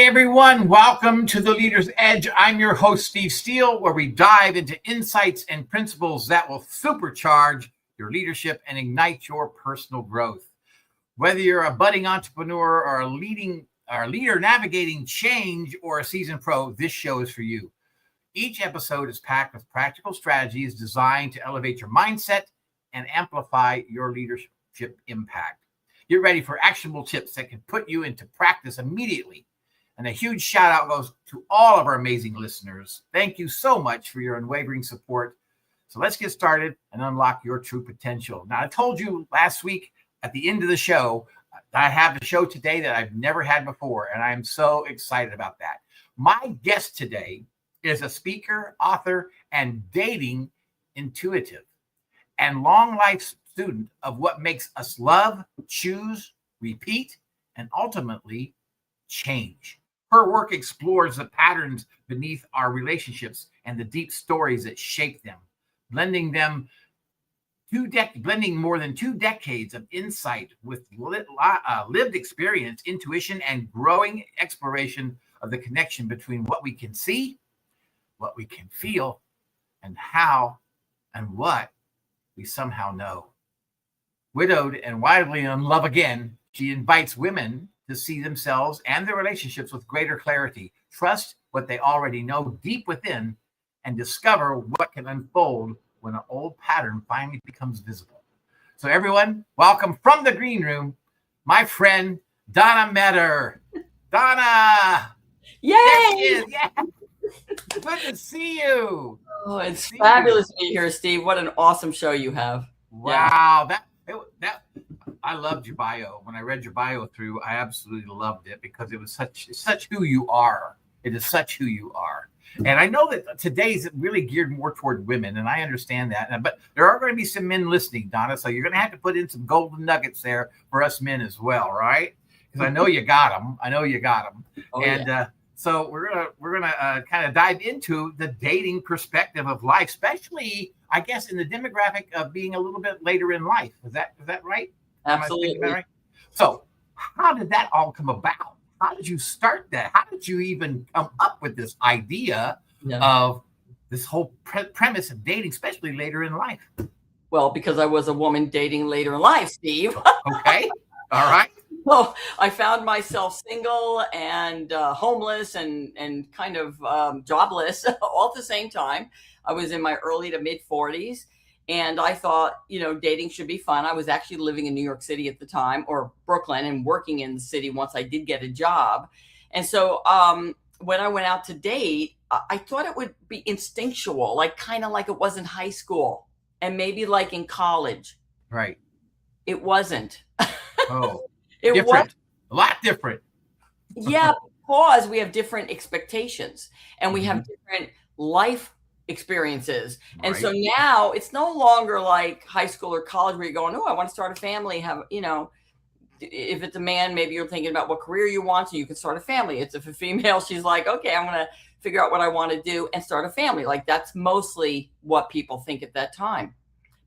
everyone. Welcome to The Leader's Edge. I'm your host, Steve Steele, where we dive into insights and principles that will supercharge your leadership and ignite your personal growth. Whether you're a budding entrepreneur or a leader navigating change or a seasoned pro, this show is for you. Each episode is packed with practical strategies designed to elevate your mindset and amplify your leadership impact. Get ready for actionable tips that can put you into practice immediately. And a huge shout out goes to all of our amazing listeners. Thank you so much for your unwavering support. So let's get started and unlock your true potential. Now, I told you last week at the end of the show, I have a show today that I've never had before, and I'm so excited about that. My guest today is a speaker, author, and dating intuitive and long life student of what makes us love, choose, repeat, and ultimately change. Her work explores the patterns beneath our relationships and the deep stories that shape them, blending more than 2 decades of insight with lived experience, intuition, and growing exploration of the connection between what we can see, what we can feel, and how and what we somehow know. Widowed and wildly in love again, she invites women to see themselves and their relationships with greater clarity, trust what they already know deep within, and discover what can unfold when an old pattern finally becomes visible. So everyone, welcome from the green room, my friend, Donna Meador. Donna! Yay! There she is. Yeah. Good to see you. Oh, it's fabulous to be here, Steve. What an awesome show you have. Wow. Yeah. That I loved your bio. When I read your bio through, I absolutely loved it because it was such who you are. It is such who you are. And I know that today's really geared more toward women, and I understand that. But there are going to be some men listening, Donna, so you're going to have to put in some golden nuggets there for us men as well, right? Because I know you got them. Oh, and yeah. So we're gonna kind of dive into the dating perspective of life, especially, I guess, in the demographic of being a little bit later in life. Is that right? Absolutely. Right? So how did that all come about? How did you start that? How did you even come up with this idea of this whole premise of dating, especially later in life? Well, because I was a woman dating later in life, Steve. Okay. All right. Well, I found myself single and homeless and kind of jobless all at the same time. I was in my early to mid 40s, and I thought, dating should be fun. I was actually living in New York City at the time, or Brooklyn, and working in the city once I did get a job. And so when I went out to date, I thought it would be instinctual, kind of like it was in high school and maybe like in college. Right. It wasn't. Oh. Different. A lot different. Yeah, because we have different expectations and we have different life experiences. And so now it's no longer like high school or college where you're going, oh, I want to start a family, have, if it's a man, maybe you're thinking about what career you want, so you can start a family. It's if a female, she's like, okay, I'm going to figure out what I want to do and start a family. That's mostly what people think at that time.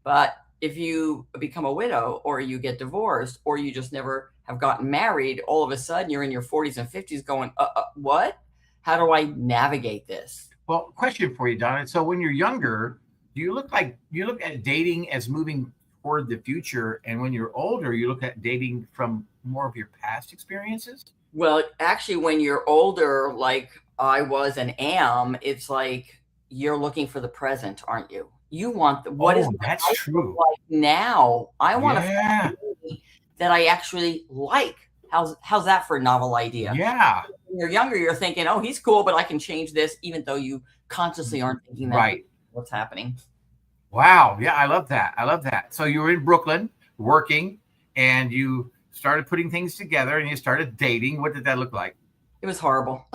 But if you become a widow or you get divorced or you just never have gotten married, all of a sudden you're in your 40s and 50s going, what? How do I navigate this? Well, question for you, Donna. So when you're younger, do you look at dating as moving toward the future? And when you're older, you look at dating from more of your past experiences? Well, actually, when you're older, like I was and am, it's like you're looking for the present, aren't you? You want that's true. Like now, I want a family that I actually like. How's that for a novel idea? Yeah. When you're younger, you're thinking, oh, he's cool, but I can change this, even though you consciously aren't thinking that. Right. What's happening? Wow. Yeah, I love that. So you were in Brooklyn working, and you started putting things together, and you started dating. What did that look like? It was horrible.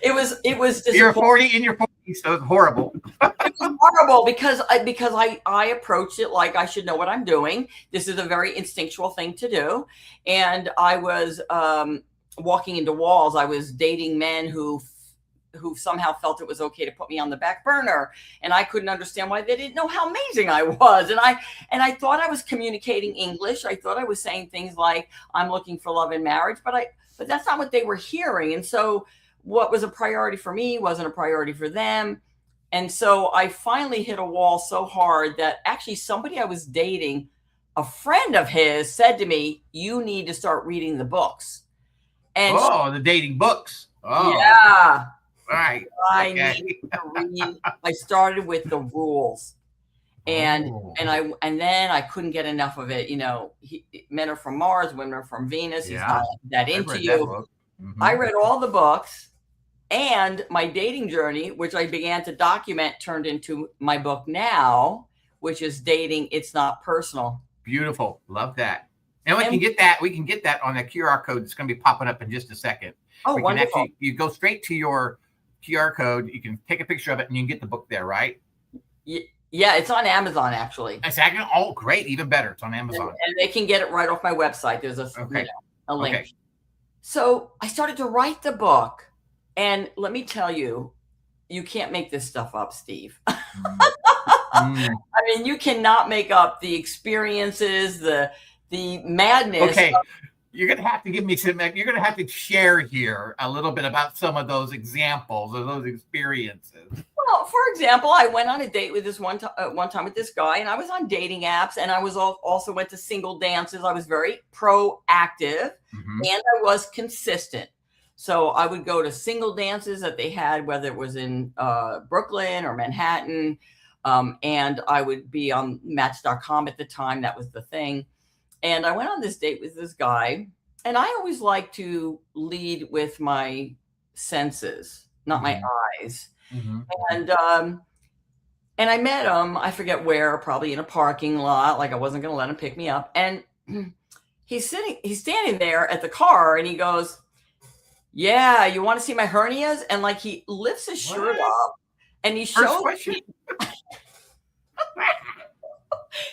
It was You're 40 in your 40s, so it's horrible. It was horrible because I approached it like I should know what I'm doing. This is a very instinctual thing to do. And I was walking into walls. I was dating men who somehow felt it was okay to put me on the back burner. And I couldn't understand why they didn't know how amazing I was. And I thought I was communicating English. I thought I was saying things like, I'm looking for love and marriage, but but that's not what they were hearing. And so what was a priority for me wasn't a priority for them. And so I finally hit a wall so hard that actually somebody I was dating, a friend of his, said to me, "You need to start reading the books." And the dating books. Oh, yeah. right. I needed to read. I started with the rules. And then I couldn't get enough of it. Men are from Mars, women are from Venus. He's not that into you. I read all the books, and my dating journey, which I began to document, turned into my book now, which is Dating It's Not Personal. Beautiful. Love that. And we can get that. We can get that on the QR code that's going to be popping up in just a second. Oh, wonderful. You go straight to your QR code. You can take a picture of it and you can get the book there, right? Yeah, it's on Amazon, actually. Oh, great. Even better. It's on Amazon. And they can get it right off my website. There's a link. Okay. So I started to write the book. And let me tell you, you can't make this stuff up, Steve. I mean, you cannot make up the experiences, the madness. Okay. You're going to have to give me some, you're going to have to share here a little bit about some of those examples of those experiences. Well, for example, I went on a date with this one time with this guy, and I was on dating apps, and I was also went to single dances. I was very proactive, and I was consistent. So I would go to single dances that they had, whether it was in Brooklyn or Manhattan, and I would be on Match.com at the time. That was the thing. And I went on this date with this guy, and I always like to lead with my senses, not my eyes. And I met him, I forget where, probably in a parking lot, like I wasn't going to let him pick me up. And he's standing there at the car, and he goes, "Yeah, you want to see my hernias?" And like he lifts his shirt up, and he shows me.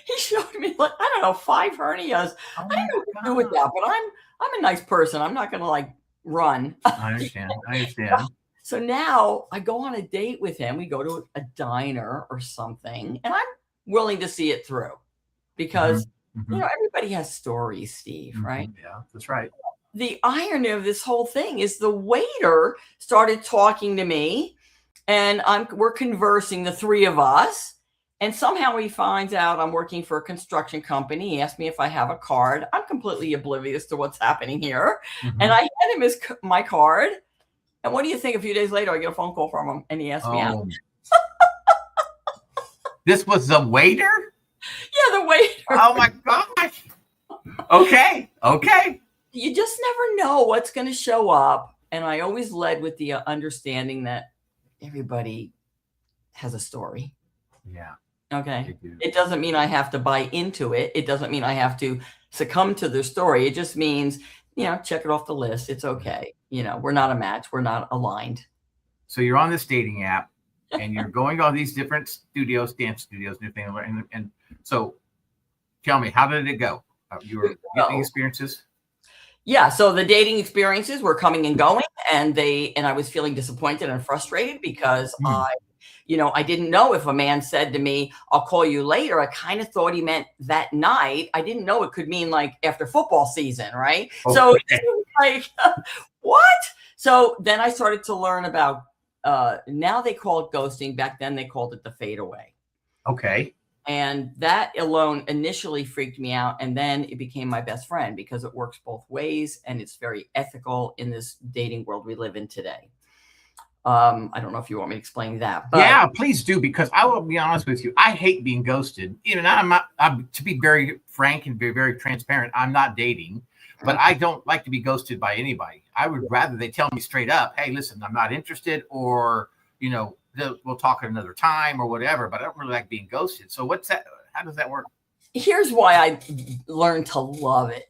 He showed me, like, I don't know, 5 hernias. I don't know what to do with that, but I'm a nice person. I'm not going to like run. I understand. So now I go on a date with him. We go to a diner or something, and I'm willing to see it through because, everybody has stories, Steve, right? Yeah, that's right. The irony of this whole thing is the waiter started talking to me, and we're conversing, the three of us. And somehow he finds out I'm working for a construction company. He asked me if I have a card. I'm completely oblivious to what's happening here. And I hand him my card. And what do you think? A few days later, I get a phone call from him, and he asked me out. This was the waiter? Yeah, the waiter. Oh, my gosh. Okay. You just never know what's going to show up. And I always led with the understanding that everybody has a story. Yeah. Okay. It doesn't mean I have to buy into it. It doesn't mean I have to succumb to their story. It just means, check it off the list. It's okay. We're not a match. We're not aligned. So you're on this dating app and you're going to all these different studios, dance studios, new things. And so tell me, how did it go? You were getting experiences? Yeah. So the dating experiences were coming and going, and I was feeling disappointed and frustrated because I didn't know if a man said to me, "I'll call you later." I kind of thought he meant that night. I didn't know it could mean like after football season, right? Okay. So it was like, what? So then I started to learn about, now they call it ghosting. Back then they called it the fadeaway. Okay. And that alone initially freaked me out. And then it became my best friend because it works both ways and it's very ethical in this dating world we live in today. I don't know if you want me to explain that. But yeah, please do, because I will be honest with you. I hate being ghosted. To be very frank and be very transparent, I'm not dating, but I don't like to be ghosted by anybody. I would rather they tell me straight up, "Hey, listen, I'm not interested," or, we'll talk at another time or whatever, but I don't really like being ghosted. So what's that? How does that work? Here's why I learned to love it.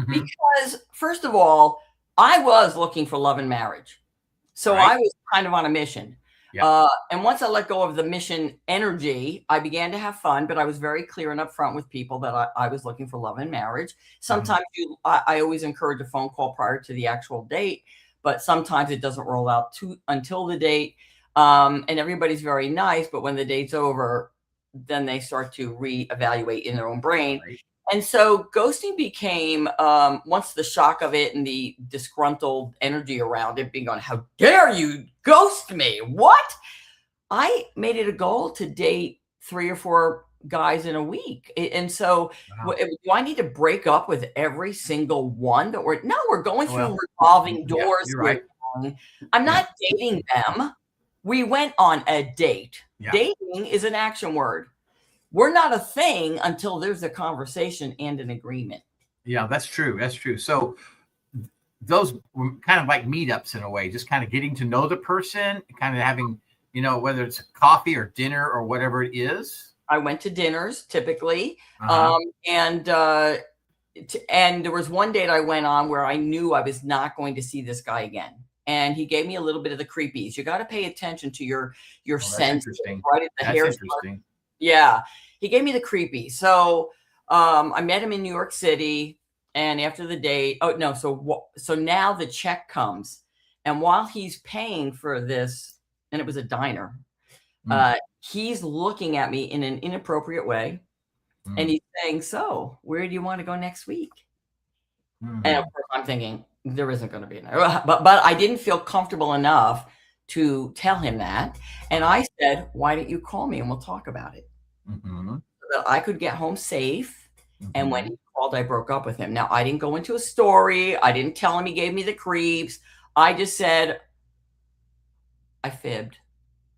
Because first of all, I was looking for love and marriage. So I was kind of on a mission. Yeah. And once I let go of the mission energy, I began to have fun, but I was very clear and upfront with people that I was looking for love and marriage. Sometimes I always encourage a phone call prior to the actual date, but sometimes it doesn't roll out until the date. And everybody's very nice, but when the date's over, then they start to reevaluate in their own brain. Right. And so ghosting became, once the shock of it and the disgruntled energy around it being on, how dare you ghost me? What? I made it a goal to date 3 or 4 guys in a week. And so Wow. do I need to break up with every single one that we're going through Well, revolving yeah, doors you're right. here. I'm not dating them. We went on a date. Yeah. Dating is an action word. We're not a thing until there's a conversation and an agreement. Yeah, that's true. That's true. So those were kind of like meetups in a way, just kind of getting to know the person, kind of having, whether it's coffee or dinner or whatever it is. I went to dinners typically. And there was one date I went on where I knew I was not going to see this guy again. And he gave me a little bit of the creepies. You got to pay attention to your sense. Right at the hair. That's interesting. Yeah. He gave me the creepy. So I met him in New York City. And after the date, so now the check comes. And while he's paying for this, and it was a diner, he's looking at me in an inappropriate way. And he's saying, so where do you want to go next week? And of course I'm thinking, there isn't going to be but I didn't feel comfortable enough to tell him that. And I said, why don't you call me and we'll talk about it? So that I could get home safe. And when he called, I broke up with him. Now, I didn't go into a story. I didn't tell him he gave me the creeps. I just said, I fibbed.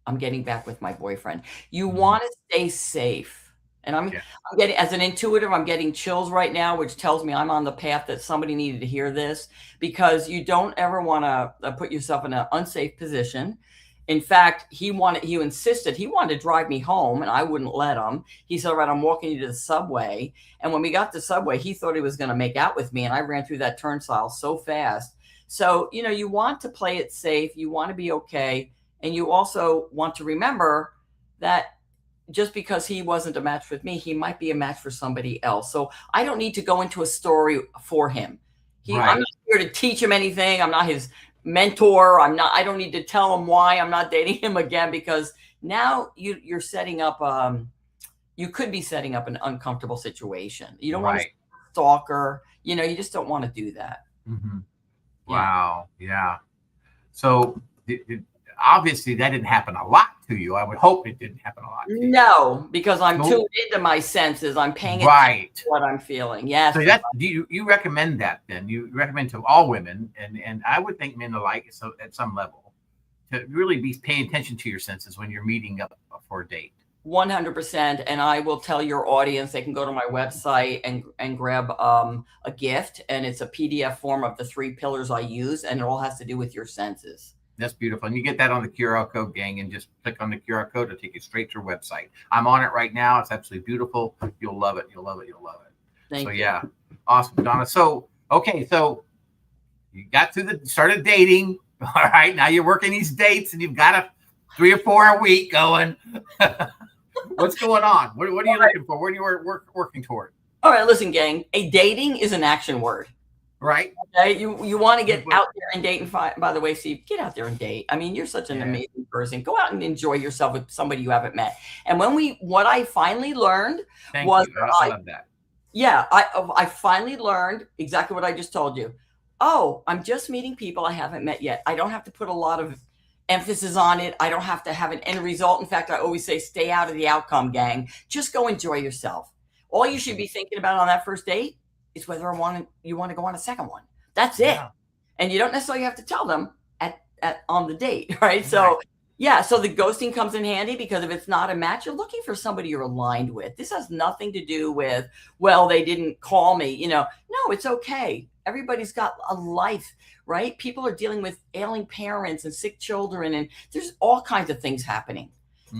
I'm getting back with my boyfriend. You want to stay safe. And I'm getting, as an intuitive, I'm getting chills right now, which tells me I'm on the path that somebody needed to hear this, because you don't ever want to put yourself in an unsafe position. In fact, he insisted, he wanted to drive me home and I wouldn't let him. He said, all right, I'm walking you to the subway. And when we got to the subway, he thought he was going to make out with me. And I ran through that turnstile so fast. So, you want to play it safe. You want to be okay. And you also want to remember that just because he wasn't a match with me, he might be a match for somebody else. So I don't need to go into a story for him. I'm not here to teach him anything. I'm not his mentor. I don't need to tell him why I'm not dating him again, because now you're setting up, you could be setting up an uncomfortable situation. You don't want to stalker, you just don't want to do that. Wow. Yeah. So obviously that didn't happen a lot to you. I would hope it didn't happen a lot to you. No, because I'm tuned into my senses. I'm paying attention to what I'm feeling. Yes. So do you recommend that then? You recommend to all women, and I would think men alike, so at some level, to really be paying attention to your senses when you're meeting up for a date. 100%. And I will tell your audience, they can go to my website and grab a gift, and it's a PDF form of the 3 pillars I use, and it all has to do with your senses. That's beautiful. And you get that on the QR code, gang, and just click on the QR code to take you straight to your website. I'm on it right now. It's absolutely beautiful. You'll love it. You'll love it. You'll love it. Thank you. Yeah. Awesome, Donna. So you got started dating. All right. Now you're working these dates and you've got 3 or 4 a week going. What's going on? What are you looking for? What are you working toward? All right. Listen, gang, a dating is an action word. Right. Okay. You want to get out there and date. And by the way, Steve, get out there and date. I mean, you're such an amazing person. Go out and enjoy yourself with somebody you haven't met. And what I finally learned was, I love that. Yeah, I finally learned exactly what I just told you. Oh, I'm just meeting people I haven't met yet. I don't have to put a lot of emphasis on it. I don't have to have an end result. In fact, I always say, stay out of the outcome, gang. Just go enjoy yourself. All you should be thinking about on that first date is whether you want to go on a second one. That's it. And you don't necessarily have to tell them on the date, right? So so the ghosting comes in handy, because if it's not a match, you're looking for somebody you're aligned with. This has nothing to do with, well, they didn't call me, No, it's okay. Everybody's got a life, right? People are dealing with ailing parents and sick children, and there's all kinds of things happening.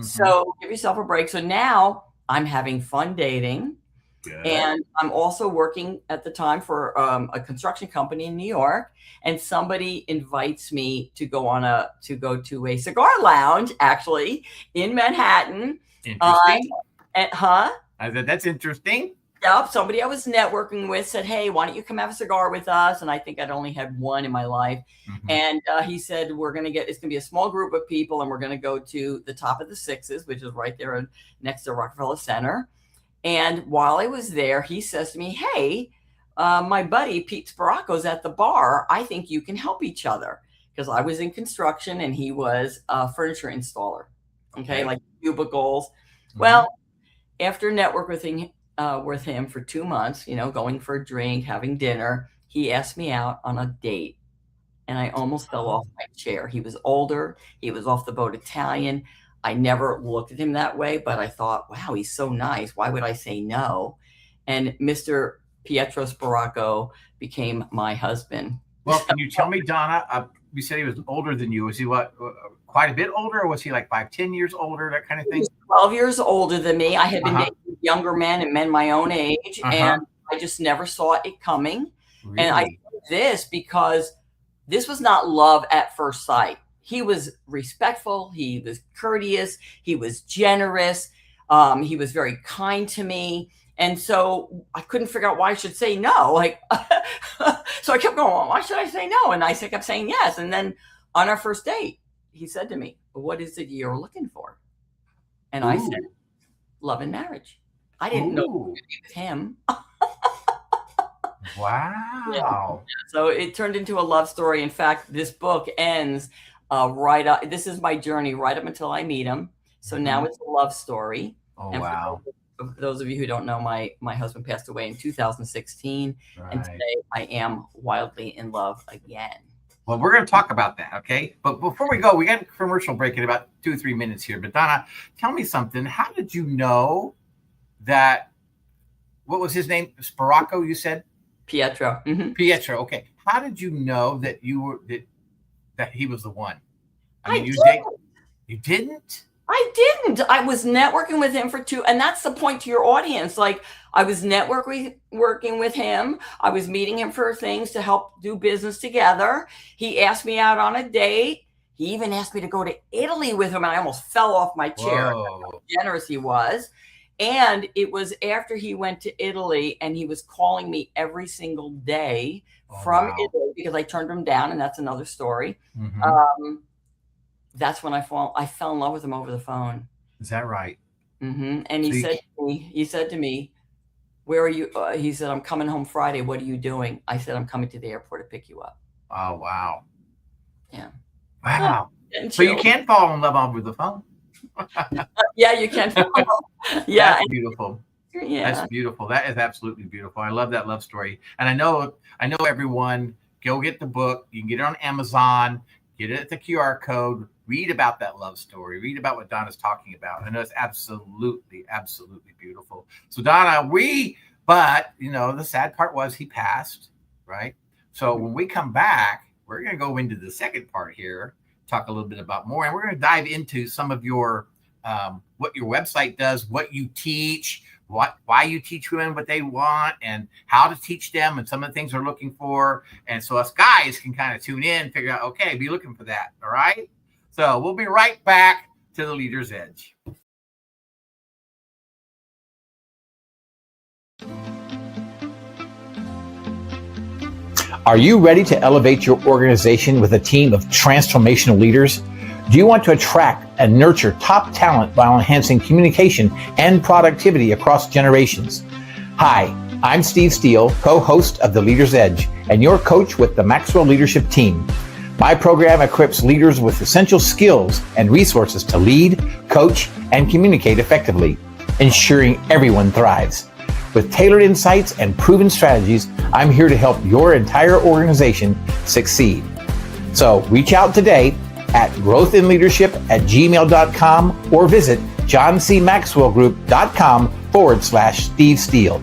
So give yourself a break. So now I'm having fun dating. Good. And I'm also working at the time for a construction company in New York, and somebody invites me to go to a cigar lounge, actually, in Manhattan. Interesting. I said, that's interesting. Yep. Somebody I was networking with said, hey, why don't you come have a cigar with us? And I think I'd only had one in my life. And he said, it's going to be a small group of people, and we're going to go to the top of the Sixes, which is right there next to Rockefeller Center. And while I was there, he says to me, hey, my buddy Pete Sparacco's at the bar. I think you can help each other, because I was in construction and he was a furniture installer. Okay. Like cubicles. Mm-hmm. Well, after networking with him for 2 months, going for a drink, having dinner, he asked me out on a date. And I almost fell off my chair. He was older. He was off the boat Italian. I never looked at him that way, but I thought, wow, he's so nice. Why would I say no? And Mr. Pietro Sparacco became my husband. Well, can you tell me, Donna, you said he was older than you. Was he quite a bit older, or was he like 5-10 years older, that kind of thing? He was 12 years older than me. I had been dating younger men and men my own age, and I just never saw it coming. Really? And I did this because this was not love at first sight. He was respectful. He was courteous. He was generous. He was very kind to me. And so I couldn't figure out why I should say no. So I kept going, well, why should I say no? And I kept saying yes. And then on our first date, he said to me, what is it you're looking for? And I said, love and marriage. I didn't know what to do with him. Wow. Yeah. So it turned into a love story. In fact, this book ends this is my journey right up until I meet him. So now it's a love story. Oh, and wow. For those of you who don't know, my husband passed away in 2016. Right. And today I am wildly in love again. Well, we're going to talk about that, okay? But before we go, we got a commercial break in about 2 or 3 minutes here. But Donna, tell me something. How did you know that, what was his name? Sparacco, you said? Pietro. Mm-hmm. Pietro. Okay. How did you know that that he was the one? You didn't? I didn't. I was networking with him and that's the point to your audience. Like, I was working with him. I was meeting him for things to help do business together. He asked me out on a date. He even asked me to go to Italy with him. And I almost fell off my chair. Whoa. How generous he was. And it was after he went to Italy and he was calling me every single day from Italy, because I turned him down, and that's another story. Mm-hmm. That's when I fell in love with him over the phone. Is that right? Mm-hmm. And he said to me, where are you? He said, I'm coming home Friday. What are you doing? I said, I'm coming to the airport to pick you up. Oh, wow. Yeah. Wow. So you can't fall in love over the phone. Yeah, you can. Yeah. That's beautiful. Yeah. That's beautiful. That is absolutely beautiful. I love that love story. And I know everyone, go get the book. You can get it on Amazon, get it at the QR code, read about that love story, read about what Donna's talking about. I know it's absolutely, absolutely beautiful. So Donna, but the sad part was he passed, right? So when we come back, we're going to go into the second part here, talk a little bit about more, and we're going to dive into some of your what your website does, what you teach, why you teach women what they want, and how to teach them, and some of the things they're looking for. And so us guys can kind of tune in, figure out, okay, be looking for that. All right. So we'll be right back to the Leader's Edge. Are you ready to elevate your organization with a team of transformational leaders? Do you want to attract and nurture top talent while enhancing communication and productivity across generations? Hi, I'm Steve Steele, co-host of The Leader's Edge, and your coach with the Maxwell Leadership Team. My program equips leaders with essential skills and resources to lead, coach, and communicate effectively, ensuring everyone thrives. With tailored insights and proven strategies, I'm here to help your entire organization succeed. So reach out today at growthinleadership@gmail.com or visit johncmaxwellgroup.com/Steve Steele.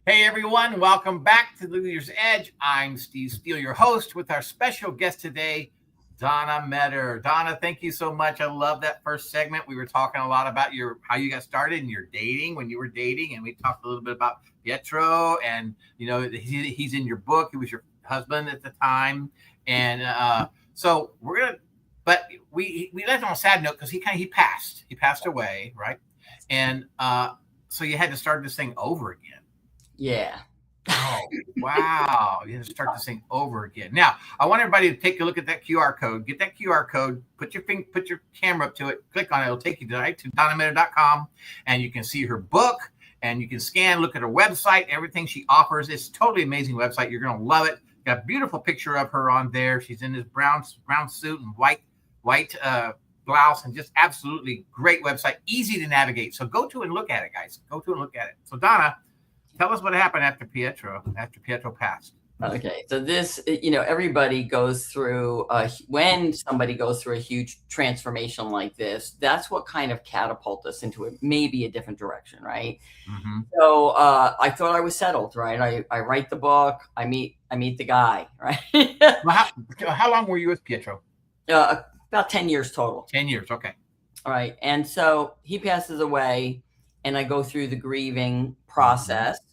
Hey everyone, welcome back to the Leader's Edge. I'm Steve Steele, your host, with our special guest today, Donna Meador. Donna, thank you so much. I love that first segment. We were talking a lot about how you got started and your dating, when you were dating, and we talked a little bit about Pietro, and he's in your book. He was your husband at the time, and so we're gonna. But we left on a sad note because he passed away, right? And so you had to start this thing over again. Yeah. Oh, wow. You have to start this thing over again. Now, I want everybody to take a look at that QR code. Get that QR code, put your camera up to it, click on it. It'll take you to DonnaMeador.com, and you can see her book, and you can scan, look at her website, everything she offers. It's a totally amazing website. You're going to love it. Got a beautiful picture of her on there. She's in this brown suit and white blouse, and just absolutely great website, easy to navigate. So go to and look at it, guys. Go to and look at it. So Donna, tell us what happened after Pietro passed. Okay, so this, everybody goes through, when somebody goes through a huge transformation like this, that's what kind of catapults us into maybe a different direction, right? Mm-hmm. So I thought I was settled, right? I write the book, I meet the guy, right? Well, how long were you with Pietro? About 10 years total. 10 years, okay. All right, and so he passes away, and I go through the grieving process. Mm-hmm.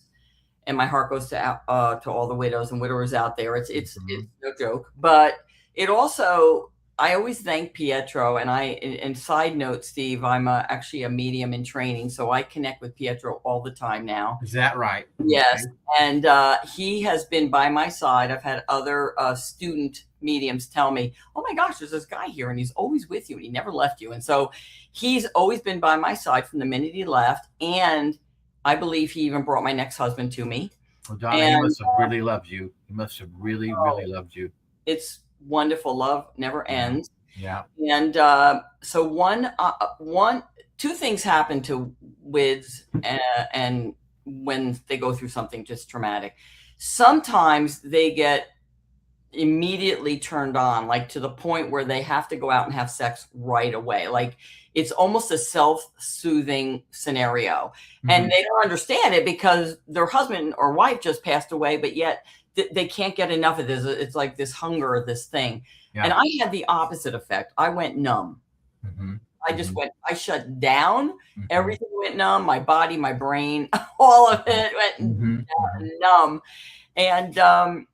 And my heart goes to all the widows and widowers out there. It's no joke, but it also, I always thank Pietro. And side note, Steve, I'm actually a medium in training, so I connect with Pietro all the time now. Is that right? Yes, okay. And he has been by my side. I've had other student mediums tell me, "Oh my gosh, there's this guy here, and he's always with you, and he never left you." And so he's always been by my side from the minute he left, and I believe he even brought my next husband to me. Well, Donna, he must have really loved you. He must have really loved you. It's wonderful. Love never ends. Yeah. And so two things happen to WIDs and when they go through something just traumatic. Sometimes they get immediately turned on, like to the point where they have to go out and have sex right away. Like it's almost a self-soothing scenario. Mm-hmm. And they don't understand it because their husband or wife just passed away, but yet they can't get enough of this. It's like this hunger, this thing. Yeah. And I had the opposite effect. I went numb. Mm-hmm. I just I shut down. Mm-hmm. Everything went numb. My body, my brain, all of it went numb. And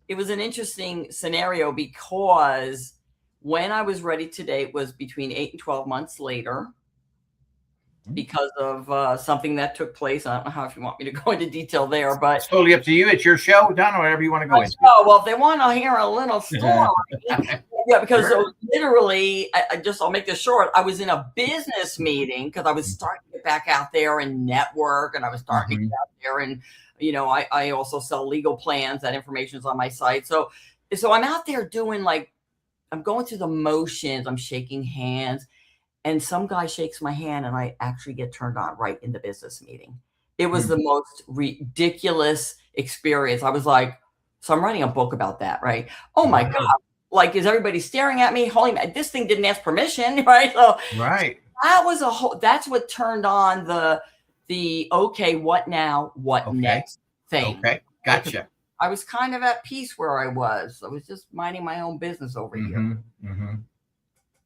it was an interesting scenario because when I was ready to date was between 8 and 12 months later because of something that took place. I don't know how if you want me to go into detail there, but it's totally up to you. It's your show, Donna, whatever you want to go into. Oh, well, if they want to hear a little story, yeah, because literally, I'll make this short. I was in a business meeting because I was starting to get back out there and network, and I was starting to get out there and, I also sell legal plans. That information is on my site. So I'm out there doing I'm going through the motions. I'm shaking hands. And some guy shakes my hand and I actually get turned on right in the business meeting. It was the most ridiculous experience. I was like, so I'm writing a book about that, right? Oh my God. Is everybody staring at me? Holy man, this thing didn't ask permission, right? So right. That was that's what turned on the okay, what now? What next thing? Okay. Gotcha. I was kind of at peace where I was. I was just minding my own business over here. Mm-hmm.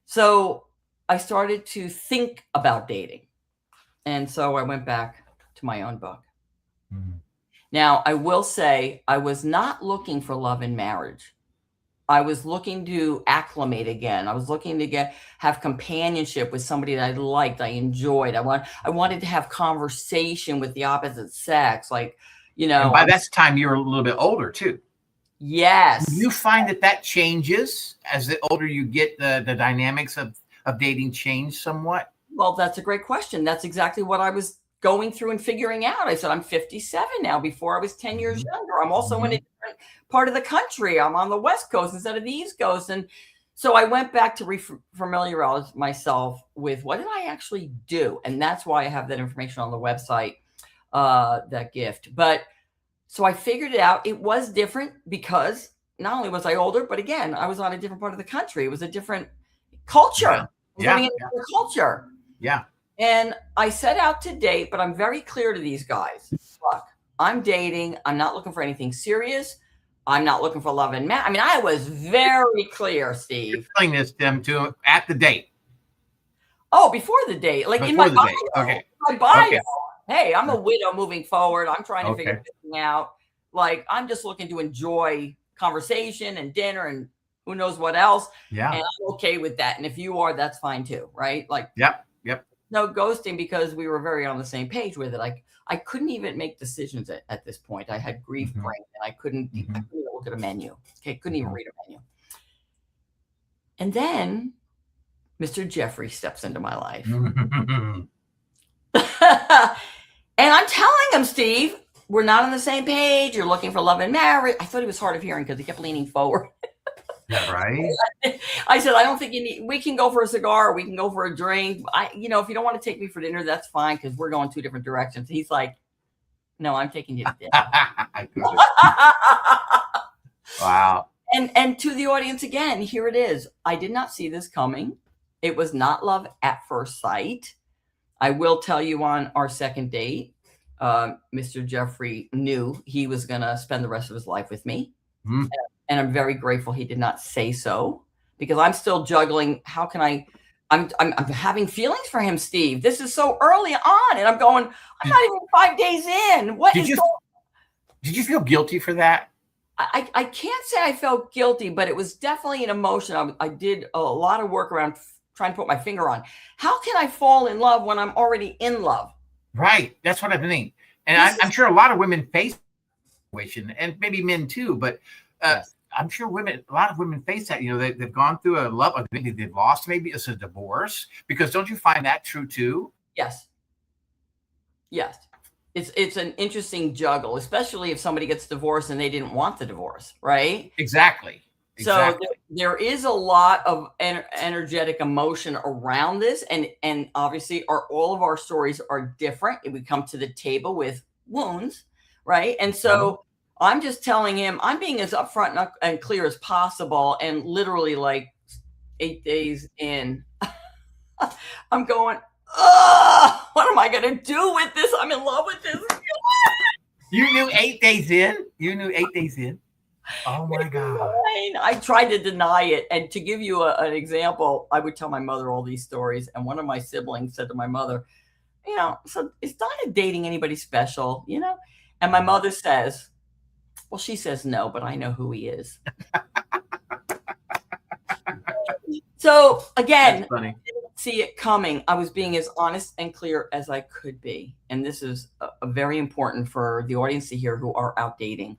So I started to think about dating. And so I went back to my own book. Mm-hmm. Now, I will say I was not looking for love and marriage. I was looking to acclimate again. I was looking to have companionship with somebody that I liked, I enjoyed. I wanted to have conversation with the opposite sex. And by that time, you were a little bit older, too. Yes. Do you find that changes as the older you get, the dynamics of dating change somewhat? Well, that's a great question. That's exactly what I was going through and figuring out. I said, I'm 57 now. Before I was 10 years younger. I'm also in a different part of the country. I'm on the West Coast instead of the East Coast. And so I went back to familiarize myself with what did I actually do? And that's why I have that information on the website, that gift. But so I figured it out. It was different because not only was I older, but again, I was on a different part of the country. It was a different culture. Living in a different culture. Yeah. And I set out to date, but I'm very clear to these guys. Look, I'm dating. I'm not looking for anything serious. I'm not looking for love and marriage. I mean, I was very clear, Steve. You're telling this them to at the date. Oh, before the date. Before in my bio. Date. Okay. My bio. Okay. Hey, I'm a widow moving forward. I'm trying to figure this thing out. I'm just looking to enjoy conversation and dinner and who knows what else. Yeah. And I'm okay with that. And if you are, that's fine too. Right. Yep. no ghosting because we were very on the same page with it. I couldn't even make decisions at this point. I had grief brain and I couldn't look at a menu. Okay, couldn't even read a menu. And then Mr. Jeffrey steps into my life. And I'm telling him, Steve, we're not on the same page. You're looking for love and marriage. I thought he was hard of hearing because he kept leaning forward. Yeah, right. I said, I don't think you need, we can go for a cigar. Or we can go for a drink. If you don't want to take me for dinner, that's fine. Cause we're going 2 different directions. He's like, no, I'm taking you to dinner. Wow. And to the audience again, here it is. I did not see this coming. It was not love at first sight. I will tell you on our second date, Mr. Jeffrey knew he was going to spend the rest of his life with me. And I'm very grateful he did not say so because I'm still juggling. How can I'm having feelings for him, Steve. This is so early on. And I'm going, I'm not even 5 days in. Did you feel guilty for that? I can't say I felt guilty, but it was definitely an emotion. I did a lot of work around trying to put my finger on. How can I fall in love when I'm already in love? Right. That's what I mean. And I'm sure a lot of women face that situation, and maybe men too, but yes. I'm sure a lot of women face that. They've gone through a love, maybe they've lost, maybe it's a divorce, because don't you find that true too? Yes. Yes. It's an interesting juggle, especially if somebody gets divorced and they didn't want the divorce, right? Exactly. So there is a lot of energetic emotion around this, and obviously all of our stories are different. We come to the table with wounds, right? And so I'm just telling him, I'm being as upfront and clear as possible, and literally like 8 days in, I'm going, what am I going to do with this? I'm in love with this. You knew 8 days in? Oh my God. I tried to deny it. And to give you an example, I would tell my mother all these stories. And one of my siblings said to my mother, so is Donna dating anybody special? And my mother says, well, she says no, but I know who he is. So again, I didn't see it coming. I was being as honest and clear as I could be. And this is a very important for the audience to hear who are out dating.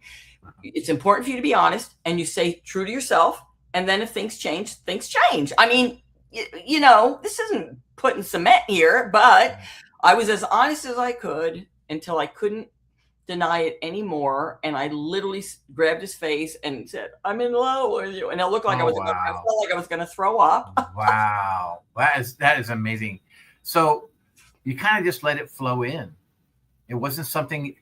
It's important for you to be honest and you say true to yourself. And then if things change, things change. I mean, this isn't putting cement here, but I was as honest as I could until I couldn't deny it anymore. And I literally grabbed his face and said, I'm in love with you. And it looked like I felt like I was going to throw up. Wow. That is amazing. So you kind of just let it flow in. It wasn't something,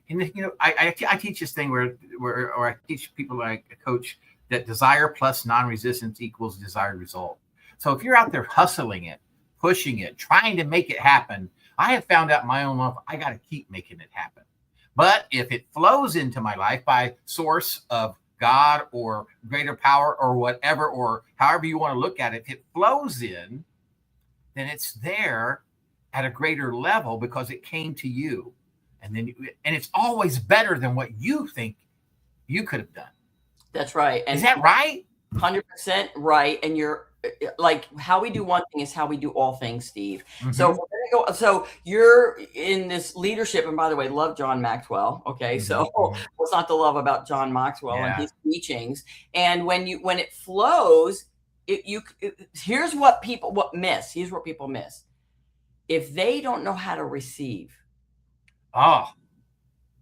I teach this thing where I teach people, like a coach, that desire plus non-resistance equals desired result. So if you're out there hustling it, pushing it, trying to make it happen, I have found out in my own life, I got to keep making it happen. But if it flows into my life by source of God or greater power or whatever, or however you want to look at it, if it flows in, then it's there at a greater level because it came to you. And it's always better than what you think you could have done. That's right. And is that right? 100% right. And you're like, how we do one thing is how we do all things, Steve. So so you're in this leadership, and by the way, love John Maxwell. Okay. So what's not to love about John Maxwell and his teachings? And when it flows, here's what people miss. Here's what people miss. If they don't know how to receive. Oh,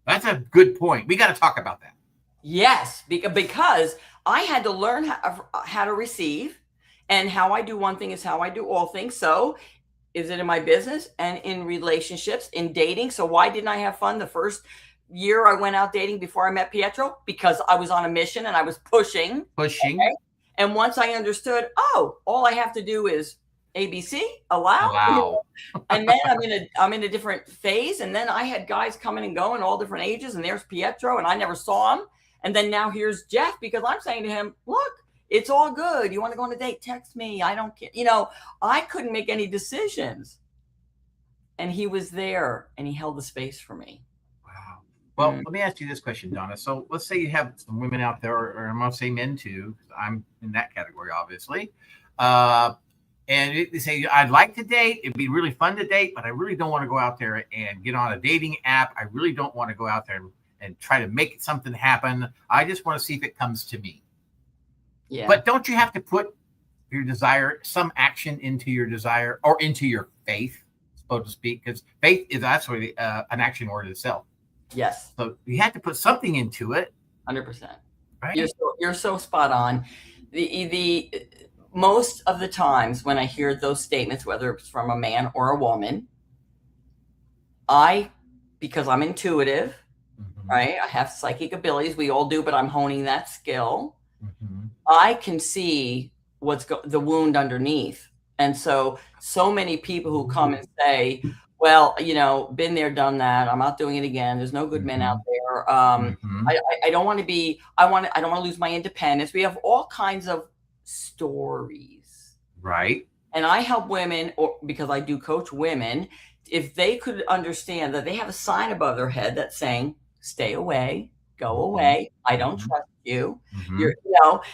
that's a good point. We got to talk about that. Yes, because I had to learn how to receive, and how I do one thing is how I do all things. So is it in my business and in relationships, in dating? So why didn't I have fun the first year I went out dating before I met Pietro? Because I was on a mission and I was pushing. Okay? And once I understood, all I have to do is ABC, allow. And then I'm in a different phase. And then I had guys coming and going, all different ages. And there's Pietro, and I never saw him. And then now here's Jeff, because I'm saying to him, look, it's all good. You want to go on a date? Text me. I don't care. I couldn't make any decisions. And he was there and he held the space for me. Wow. Well, let me ask you this question, Donna. So let's say you have some women out there, or I'm going to say men too, because I'm in that category, obviously. and they say, I'd like to date. It'd be really fun to date, but I really don't want to go out there and get on a dating app. I really don't want to go out there and try to make something happen. I just want to see if it comes to me. Yeah. But don't you have to put your desire, some action into your desire or into your faith, so to speak? Because faith is actually an action word itself. Yes. So you have to put something into it. 100%. Right. You're so spot on. The most of the times when I hear those statements, whether it's from a man or a woman, because I'm intuitive, right? I have psychic abilities. We all do, but I'm honing that skill. I can see what's the wound underneath. And so many people who come and say, well, been there, done that. I'm not doing it again. There's no good men out there. I don't want to be, I don't want to lose my independence. We have all kinds of stories. Right. And I help women, because I do coach women, if they could understand that they have a sign above their head that's saying, stay away, go away. I don't trust you.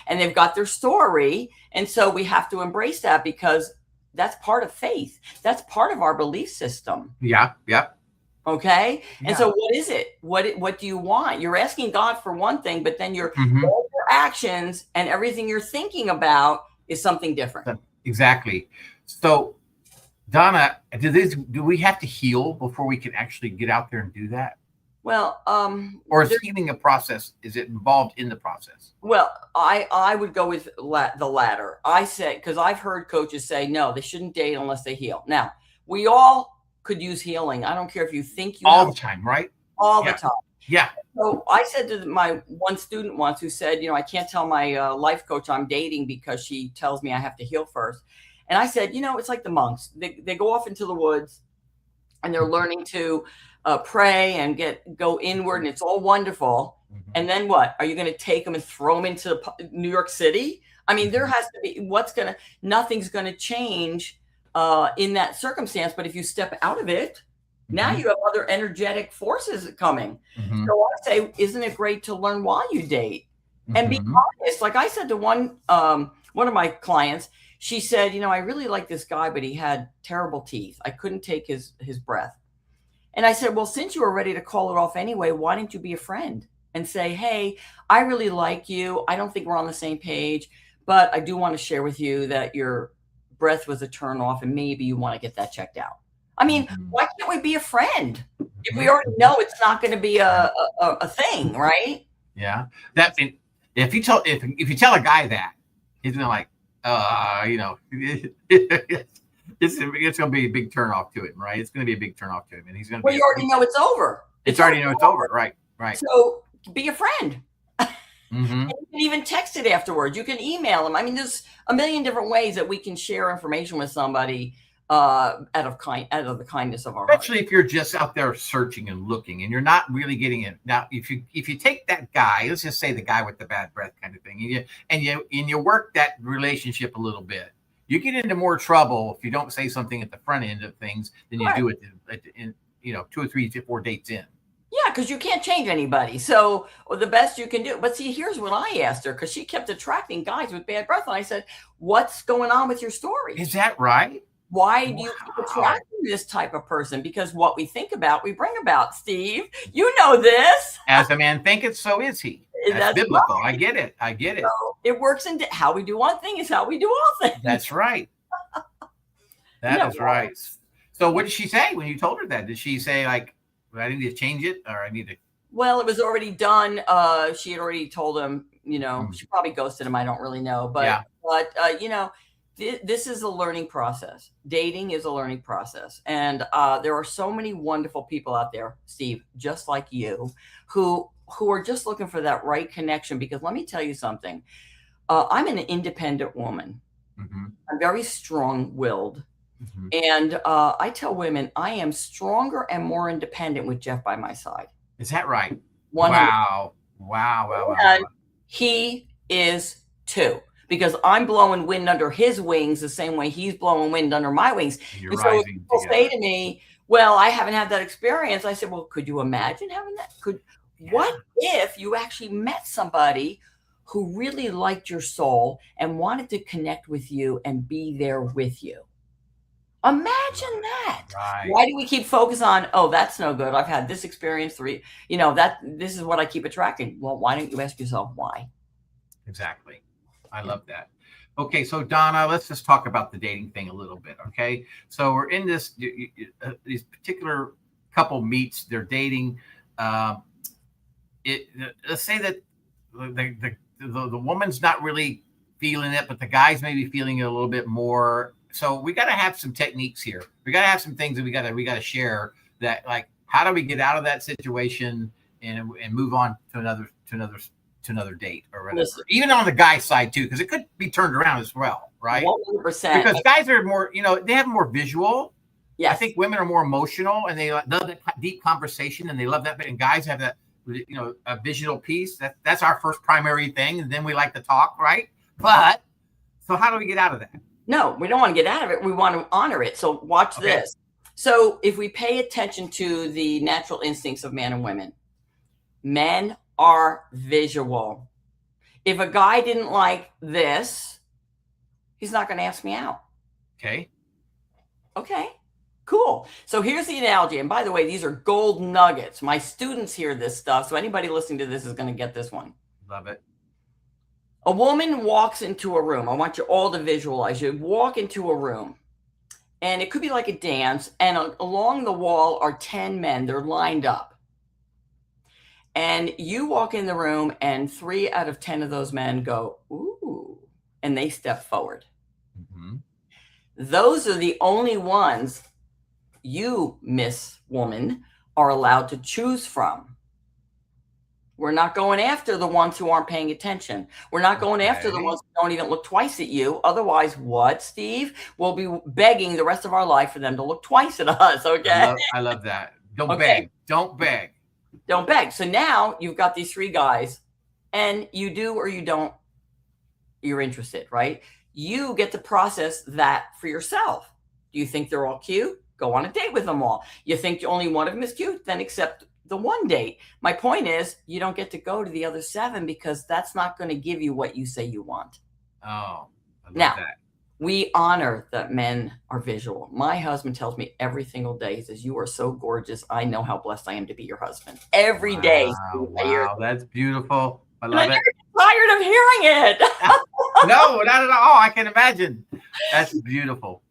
And they've got their story. And so we have to embrace that, because that's part of faith. That's part of our belief system. Yeah. Okay. Yeah. And so what is it? What do you want? You're asking God for one thing, but then all your actions and everything you're thinking about is something different. Exactly. So, Donna, do we have to heal before we can actually get out there and do that? Well, or is healing a process? Is it involved in the process? Well, I would go with the latter. I say, because I've heard coaches say, no, they shouldn't date unless they heal. Now, we all could use healing. I don't care if you think you all the time, right? All the time. Yeah. So I said to my one student once, who said, I can't tell my life coach I'm dating because she tells me I have to heal first. And I said, it's like the monks. They go off into the woods and they're learning to pray and go inward, and it's all wonderful. And then what? Are you going to take them and throw them into New York City? I mean, there has to be, nothing's going to change in that circumstance. But if you step out of it, now you have other energetic forces coming. So I say, isn't it great to learn while you date and be honest? Like I said to one of my clients, she said, I really like this guy, but he had terrible teeth. I couldn't take his breath. And I said, well, since you were ready to call it off anyway, why didn't you be a friend and say, hey, I really like you. I don't think we're on the same page, but I do want to share with you that your breath was a turn off and maybe you want to get that checked out. I mean, why can't we be a friend if we already know it's not going to be a thing, right? Yeah. If you tell a guy that, he's going to like, it's going to be a big turnoff to him, right? It's going to be a big turnoff to him, and he's going to. Well, you already know it's over. It's already over, right? So be a friend. And you can even text it afterwards. You can email them. I mean, there's a million different ways that we can share information with somebody out of the kindness of our heart. Especially if you're just out there searching and looking, and you're not really getting it. Now, if you take that guy, let's just say the guy with the bad breath kind of thing, and you work that relationship a little bit, you get into more trouble if you don't say something at the front end of things than you do in 2 or 3 to 4 dates in. Yeah, because you can't change anybody. So the best you can do. But see, here's what I asked her, because she kept attracting guys with bad breath. And I said, what's going on with your story? Is that right? Why do you keep attracting this type of person? Because what we think about, we bring about. Steve, you know this. As a man thinketh, so is he. That's biblical. Right. I get it. So it works into how we do one thing is how we do all things. That's right. That is right. So what did she say when you told her that? Did she say, like, I need to change it, or I need to? Well, it was already done. She had already told him, she probably ghosted him. I don't really know. But this is a learning process. Dating is a learning process. And there are so many wonderful people out there, Steve, just like you, who are just looking for that right connection. Because let me tell you something. I'm an independent woman. I'm very strong-willed. And I tell women I am stronger and more independent with Jeff by my side. Is that right? 100%. Wow. And he is too, because I'm blowing wind under his wings the same way he's blowing wind under my wings. You're and so rising people say to me, well, I haven't had that experience. I said, well, could you imagine having that? What if you actually met somebody who really liked your soul and wanted to connect with you and be there with you. Imagine that. Right. Why do we keep focus on, oh, that's no good. I've had this experience this is what I keep attracting. Well, why don't you ask yourself why? Exactly. I love that. Okay, so Donna, let's just talk about the dating thing a little bit. Okay, so we're in this particular couple meets. They're dating. Let's say that the woman's not really feeling it, but the guy's maybe feeling it a little bit more. So we got to have some techniques here. We got to have some things that we got to share. That, like, how do we get out of that situation and move on to another date or whatever. Listen. Even on the guy's side too, because it could be turned around as well, right? 100%. Because guys are more, they have more visual. Yes. I think women are more emotional, and they love that deep conversation, and they love that. And guys have that, a visual piece. That's our first primary thing, and then we like to talk, right? But so how do we get out of that? No, we don't want to get out of it. We want to honor it. So watch this. So if we pay attention to the natural instincts of men and women, men are visual. If a guy didn't like this, he's not going to ask me out. Okay, cool. So here's the analogy. And by the way, these are gold nuggets. My students hear this stuff. So anybody listening to this is going to get this one. Love it. A woman walks into a room. I want you all to visualize. You walk into a room, and it could be like a dance. And along the wall are 10 men. They're lined up. And you walk in the room, and 3 out of 10 of those men go, ooh, and they step forward. Mm-hmm. Those are the only ones you, Miss Woman, are allowed to choose from. We're not going after the ones who aren't paying attention. We're not going after the ones who don't even look twice at you. Otherwise, what, Steve? We'll be begging the rest of our life for them to look twice at us, okay? I love that. Don't beg. Don't beg. Don't beg. So now you've got these 3 guys, and you do or you don't, you're interested, right? You get to process that for yourself. Do you think they're all cute? Go on a date with them all. You think only one of them is cute? Then accept the one date. My point is, you don't get to go to the other 7 because that's not going to give you what you say you want. Oh, I love that. We honor that men are visual. My husband tells me every single day, he says, you are so gorgeous. I know how blessed I am to be your husband. Every day. Wow, that's beautiful. I love it. I'm tired of hearing it. No, not at all. I can imagine. That's beautiful.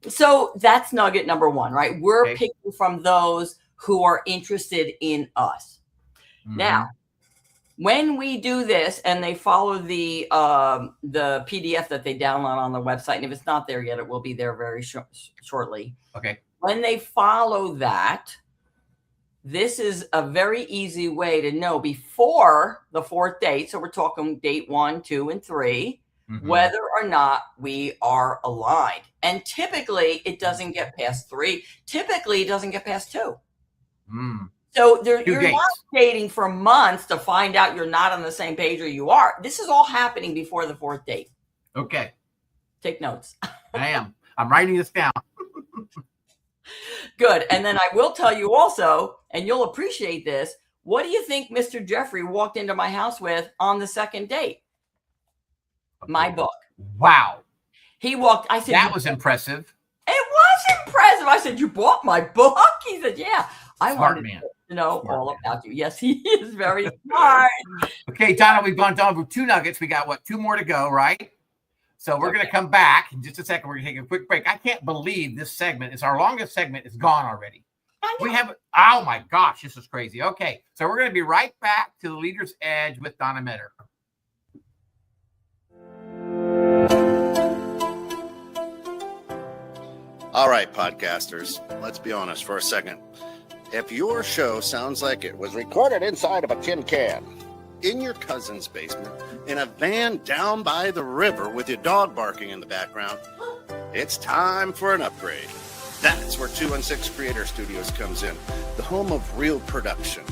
So that's nugget number 1, right? We're picking from those who are interested in us. Mm-hmm. Now, when we do this and they follow the PDF that they download on the website, and if it's not there yet, it will be there very shortly. Okay. When they follow that, this is a very easy way to know before the 4th date. So we're talking date 1, 2, and 3, mm-hmm. whether or not we are aligned. And typically it doesn't get past 3. Typically it doesn't get past 2. Mm. So you're not dating for months to find out you're not on the same page or you are. This is all happening before the 4th date. Okay. Take notes. I am. I'm writing this down. Good. And then I will tell you also, and you'll appreciate this, what do you think Mr. Jeffrey walked into my house with on the 2nd date? My book. Wow. He walked. I said, that was impressive. It was impressive. I said, you bought my book? He said, yeah. I wanted to know all about you. Yes, he is very smart. Okay, Donna, we've gone down for 2 nuggets. We got 2 more to go, right? So we're going to come back in just a second. We're going to take a quick break. I can't believe this segment is our longest segment. It's gone already. We have, oh my gosh, this is crazy. Okay, so we're going to be right back to the Leader's Edge with Donna Meador. All right, podcasters, let's be honest for a second. If your show sounds like it was recorded inside of a tin can, in your cousin's basement, in a van down by the river with your dog barking in the background, it's time for an upgrade. That's where 216 Creator Studios comes in, the home of real production,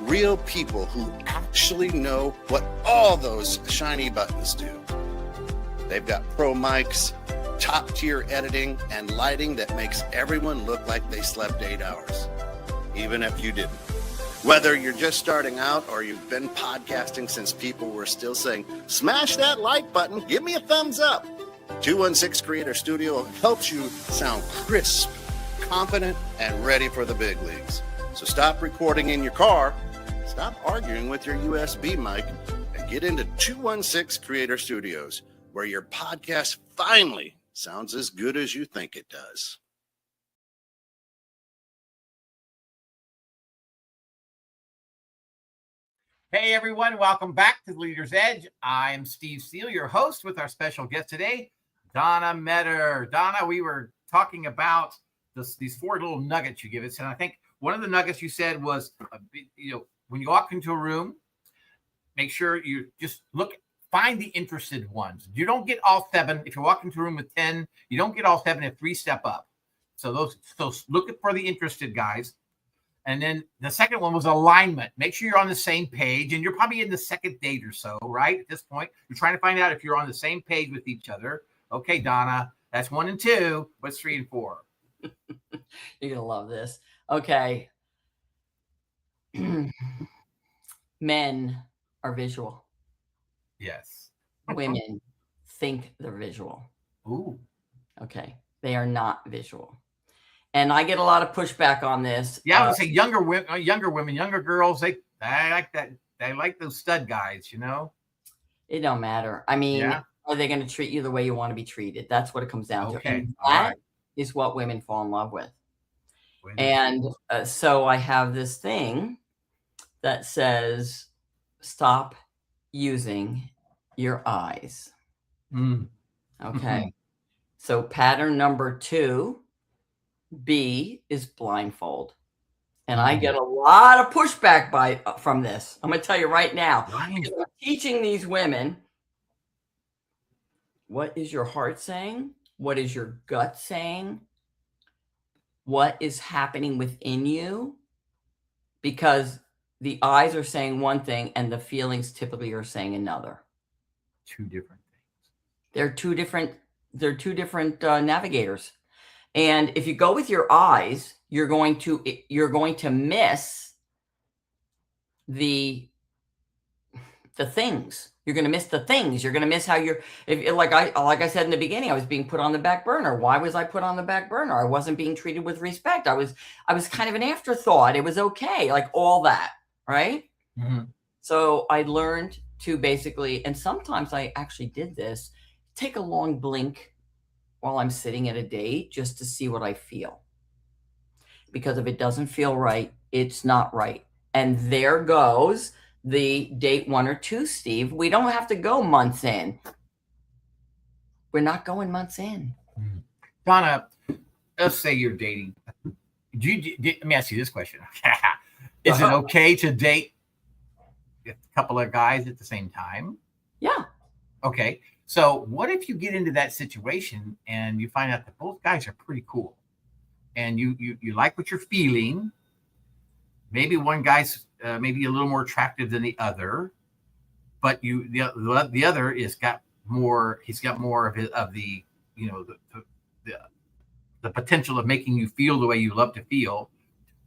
real people who actually know what all those shiny buttons do. They've got pro mics, top-tier editing, and lighting that makes everyone look like they slept 8 hours. Even if you didn't. Whether you're just starting out or you've been podcasting since people were still saying, smash that like button, give me a thumbs up. 216 Creator Studio helps you sound crisp, confident, and ready for the big leagues. So stop recording in your car, stop arguing with your USB mic, and get into 216 Creator Studios, where your podcast finally sounds as good as you think it does. Hey everyone, welcome back to the Leader's Edge. I'm Steve Steele, your host, with our special guest today, Donna Meador. Donna, we were talking about these 4 little nuggets you give us, and I think one of the nuggets you said was, when you walk into a room, make sure you just find the interested ones. You don't get all 7. If you walk into a room with 10, you don't get all 7 if 3 step up. So look for the interested guys. And then the second one was alignment. Make sure you're on the same page, and you're probably in the second date or so, right? At this point, you're trying to find out if you're on the same page with each other. Okay, Donna, that's 1 and 2. What's 3 and 4? You're going to love this. Okay. Men are visual. Yes. Women think they're visual. Ooh. Okay. They are not visual. And I get a lot of pushback on this. Yeah, I would say younger women, younger girls, they like that. They like those stud guys, you know? It don't matter. I mean, are they going to treat you the way you want to be treated? That's what it comes down to. And that is what women fall in love with. And so I have this thing that says, stop using your eyes. Mm. Okay. So pattern number 2, B, is blindfold. And I get a lot of pushback from this. I'm going to tell you right now. I'm teaching these women, what is your heart saying? What is your gut saying? What is happening within you? Because the eyes are saying one thing and the feelings typically are saying another. 2 different things. They're two different navigators. And if you go with your eyes, you're going to miss the things. You're going to miss the things. You're going to miss how like I said in the beginning, I was being put on the back burner. Why was I put on the back burner? I wasn't being treated with respect. I was kind of an afterthought. It was okay. Like all that. Right. Mm-hmm. So I learned to basically, and sometimes I actually did this, take a long blink while I'm sitting at a date just to see what I feel. Because if it doesn't feel right, it's not right. And there goes the date 1 or 2, Steve. We don't have to go months in. We're not going months in. Donna, let's say you're dating. Let me ask you this question. Is it okay to date a couple of guys at the same time? Yeah. Okay. So what if you get into that situation and you find out that both guys are pretty cool and you like what you're feeling? Maybe one guy's maybe a little more attractive than the other, but the other he's got more of the potential of making you feel the way you love to feel.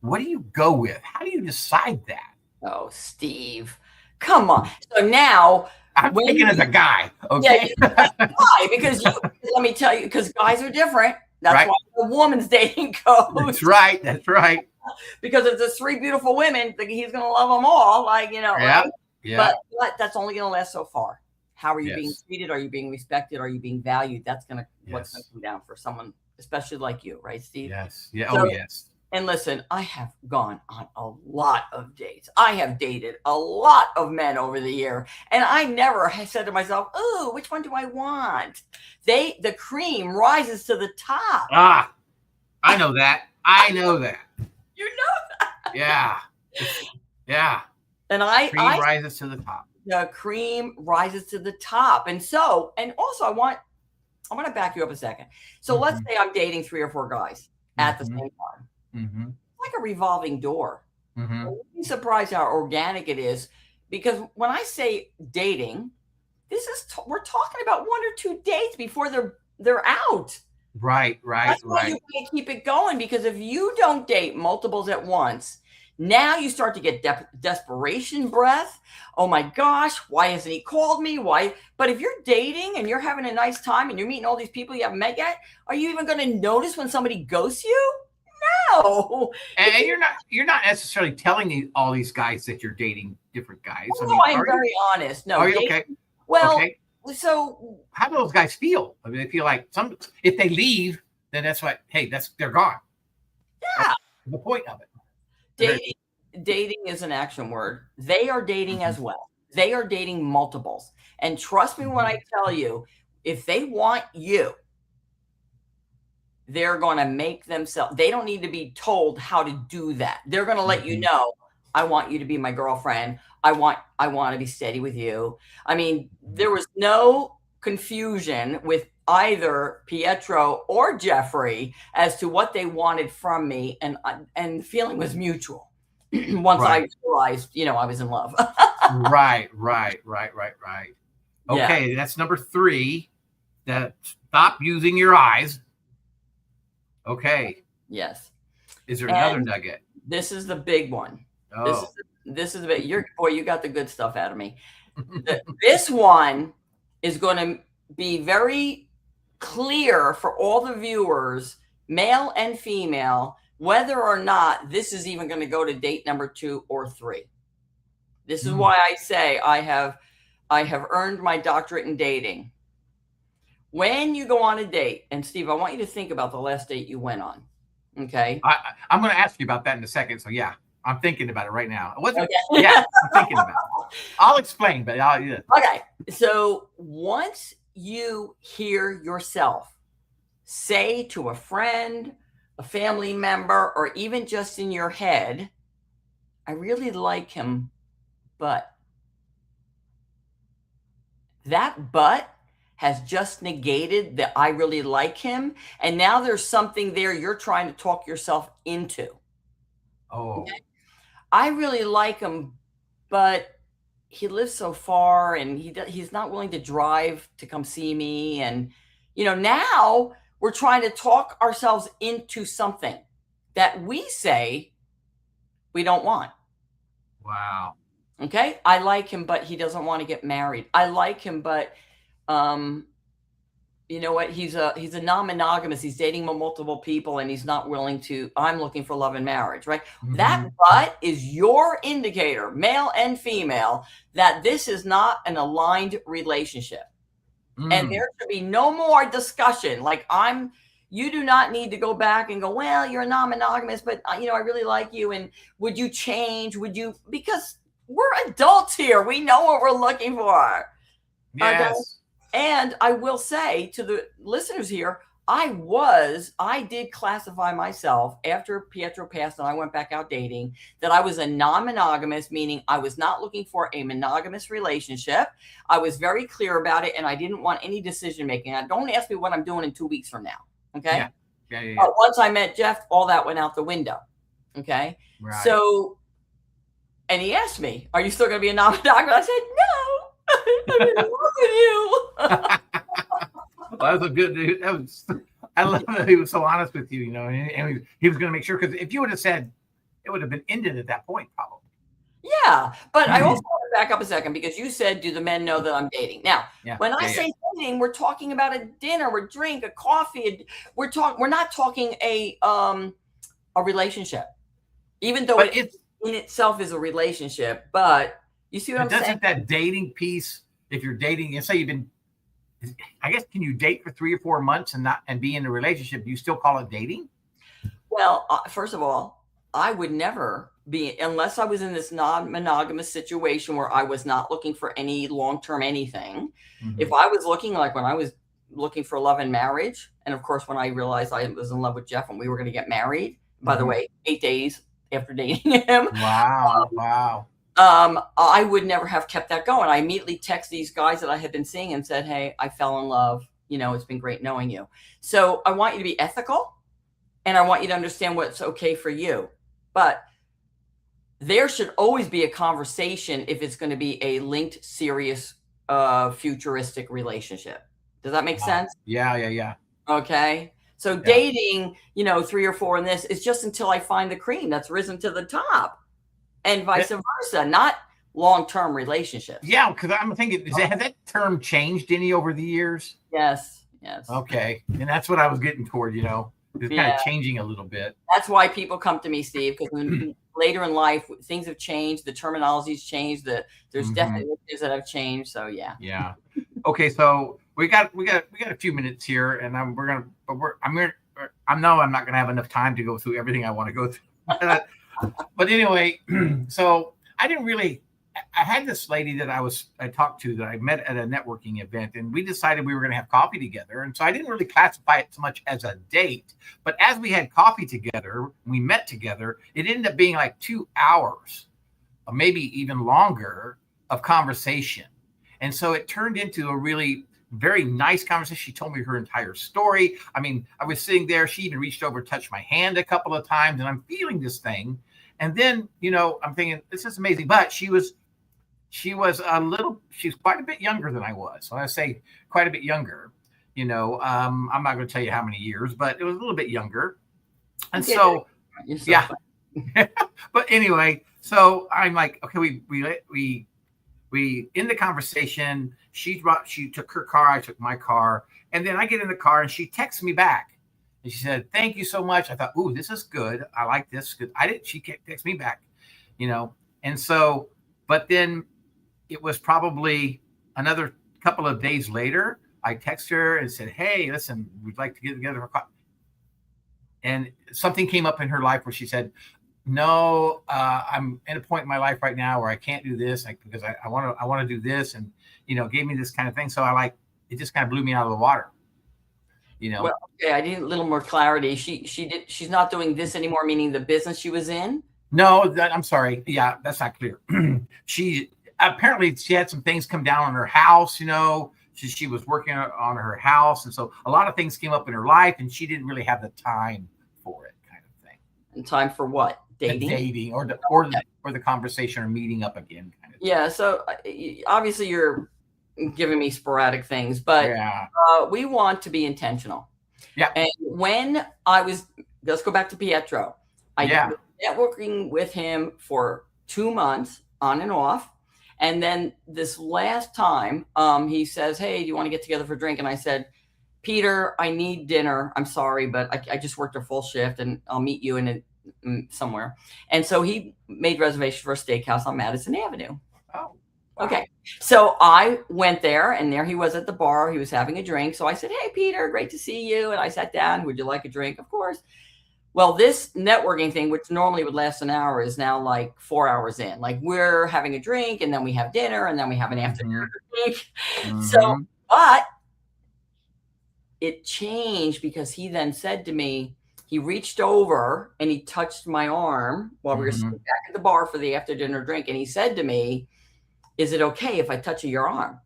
What do you go with? How do you decide that? Oh, Steve, come on. So now I'm thinking as a guy, okay? Yeah, because let me tell you, because guys are different. That's why the woman's dating code. That's right. Because if there's 3 beautiful women, he's going to love them all, right? Yeah. But that's only going to last so far. How are you being treated? Are you being respected? Are you being valued? That's what's going to come down for someone, especially like you, right, Steve? Yes. Yeah. So, yes. And listen, I have gone on a lot of dates. I have dated a lot of men over the year. And I never have said to myself, oh, which one do I want? The cream rises to the top. I know that. You know that. Yeah. Yeah. And cream rises to the top. The cream rises to the top. And also I want to back you up a second. So let's say I'm dating 3 or 4 guys at the same time. Mm-hmm. It's like a revolving door. Mm-hmm. You'd be surprised how organic it is, because when I say dating, we're talking about 1 or 2 dates before they're out. Right. That's why you can't keep it going, because if you don't date multiples at once, Now you start to get desperation breath. Oh my gosh, why hasn't he called me? Why? But if you're dating and you're having a nice time and you're meeting all these people you haven't met yet, are you even going to notice when somebody ghosts you? No. And you're not necessarily telling all these guys that you're dating different guys. Oh, no, I'm very honest. No. Are you okay? Well, okay. So how do those guys feel? I mean, they feel like if they leave, then that's what. Hey, they're gone. Yeah. That's the point of it. Dating is an action word. They are dating as well. They are dating multiples. And trust me when I tell you, if they want you, they're going to make themselves, they don't need to be told how to do that. They're going to let you know, I want you to be my girlfriend. I want to be steady with you. I mean, there was no confusion with either Pietro or Jeffrey as to what they wanted from me, and the feeling was mutual. Once I realized, I was in love. Right. Okay, yeah. That's number 3. That stop using your eyes. Okay. Yes. Is there another nugget? This is the big one. Oh. This is the big. You got the good stuff out of me. This one is going to be very clear for all the viewers, male and female, whether or not this is even going to go to date number 2 or 3. This is why I say I have earned my doctorate in dating. When you go on a date, and Steve, I want you to think about the last date you went on. Okay. I'm going to ask you about that in a second. So yeah, I'm thinking about it right now. Okay. Yeah, I'm thinking about it. I'll explain, but yeah. Okay. So once you hear yourself say to a friend, a family member, or even just in your head, I really like him, but that but has just negated that I really like him. And now there's something there you're trying to talk yourself into. Oh. Okay? I really like him, but he lives so far and he's not willing to drive to come see me. And, now we're trying to talk ourselves into something that we say we don't want. Wow. Okay. I like him, but he doesn't want to get married. I like him, but you know what? He's a non-monogamous. He's dating multiple people and he's not willing to, I'm looking for love and marriage, right? Mm-hmm. That but is your indicator, male and female, that this is not an aligned relationship. And there should be no more discussion. Like you do not need to go back and go, well, you're a non-monogamous, but I really like you. And would you change? Because we're adults here. We know what we're looking for. Yes. Okay? And I will say to the listeners here, I did classify myself after Pietro passed and I went back out dating that I was a non-monogamous, meaning I was not looking for a monogamous relationship. I was very clear about it and I didn't want any decision making. Now, don't ask me what I'm doing in 2 weeks from now. Okay. Yeah. But once I met Jeff, all that went out the window. Okay. Right. So, and he asked me, are you still going to be a non-monogamous? I said, no. I'm in love with you. Well, that was a good dude. I love that he was so honest with you, and he was going to make sure, because if you would have said, it would have been ended at that point, probably. Yeah, but I also want to back up a second because you said, do the men know that I'm dating? Now, when I say dating, we're talking about a dinner, a drink, a coffee. We're not talking a relationship, even though it in itself is a relationship. But you see what I'm saying? Doesn't that dating piece, if you're dating, say you've been, I guess, can you date for 3 or 4 months and be in a relationship? Do you still call it dating? Well, first of all, I would never be, unless I was in this non-monogamous situation where I was not looking for any long-term anything. Mm-hmm. If I was looking, like when I was looking for love and marriage, and of course, when I realized I was in love with Jeff and we were going to get married, by the way, 8 days after dating him. Wow. I would never have kept that going. I immediately text these guys that I had been seeing and said, hey, I fell in love. It's been great knowing you. So I want you to be ethical and I want you to understand what's okay for you. But there should always be a conversation if it's going to be a linked, serious, futuristic relationship. Does that make sense? Yeah. Okay. So dating, 3 or 4 in this is just until I find the cream that's risen to the top. and vice versa, not long-term relationships. Yeah, because I'm thinking, has that term changed any over the years? Yes. Okay, and that's what I was getting toward. It's kind of changing a little bit. That's why people come to me, Steve, because later in life things have changed, the terminology's changed, there's definitions that have changed. So yeah. Okay, so we got a few minutes here, and I'm not gonna have enough time to go through everything I want to go through. But anyway, so I had this lady that I talked to that I met at a networking event, and we decided we were going to have coffee together. And so I didn't really classify it so much as a date, but as we had coffee together, we met together, it ended up being like 2 hours or maybe even longer of conversation. And so it turned into a really very nice conversation. She told me her entire story. I mean, I was sitting there. She even reached over, touched my hand a couple of times, and I'm feeling this thing. And then, I'm thinking, this is amazing. But she's quite a bit younger than I was. So I say quite a bit younger, I'm not going to tell you how many years, but it was a little bit younger. And so but anyway, so I'm like, okay, we in the conversation, she took her car, I took my car. And then I get in the car and she texts me back. And she said, thank you so much. I thought, ooh, this is good. I like this. She texted me back, And so, but then it was probably another couple of days later, I texted her and said, hey, listen, we'd like to get together for coffee. And something came up in her life where she said, no, I'm at a point in my life right now where I can't do this because I want to do this. And, gave me this kind of thing. So it just kind of blew me out of the water. Well, okay, I need a little more clarity. She's not doing this anymore, meaning the business she was in? No, I'm sorry. Yeah, that's not clear. Apparently she had some things come down on her house, she was working on her house. And so a lot of things came up in her life and she didn't really have the time for it, kind of thing. And time for what? Dating or the conversation or meeting up again. Kind of thing. Yeah. So obviously you're giving me sporadic things, but we want to be intentional. Yeah. And when let's go back to Pietro. I was networking with him for 2 months on and off. And then this last time, he says, hey, do you want to get together for a drink? And I said, Peter, I need dinner. I'm sorry, but I just worked a full shift and I'll meet you in somewhere. And so he made reservations for a steakhouse on Madison Avenue. Oh, wow. Okay. So I went there and there he was at the bar. He was having a drink. So I said, hey, Peter, great to see you. And I sat down. Would you like a drink? Of course. Well, this networking thing, which normally would last an hour, is now like 4 hours in. Like we're having a drink and then we have dinner and then we have an afternoon drink. So, but it changed because he then said to me, he reached over and he touched my arm while we were sitting back at the bar for the after dinner drink. And he said to me, is it okay if I touch your arm?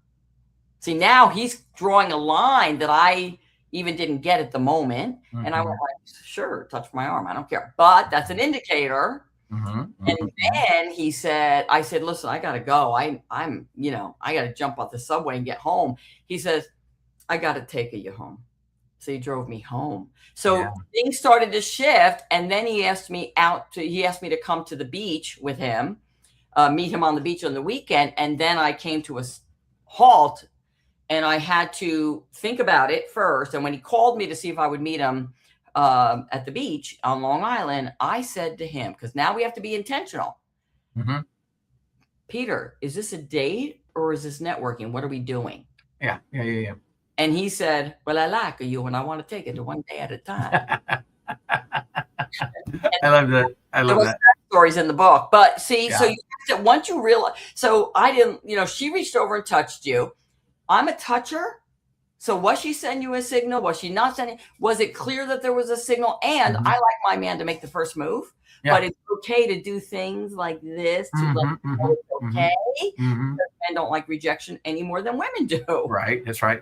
See, now he's drawing a line that I even didn't get at the moment. And I went like, sure, touch my arm. I don't care. But that's an indicator. And then I said, listen, I got to go. I got to jump off the subway and get home. He says, I got to take you home. So he drove me home. So things started to shift. And then he asked me to come to the beach with him, meet him on the beach on the weekend. And then I came to a halt. And I had to think about it first. And when he called me to see if I would meet him at the beach on Long Island, I said to him, because now we have to be intentional. Peter, is this a date or is this networking? What are we doing? Yeah. And he said, well, I like you and I want to take it one day at a time. I love that. Stories in the book. But see, so once you realize, so I didn't, she reached over and touched you. I'm a toucher. So was she sending you a signal? Was she not sending? Was it clear that there was a signal? And I like my man to make the first move, but it's okay to do things like this to let them know it's okay. Men don't like rejection any more than women do. Right. That's right.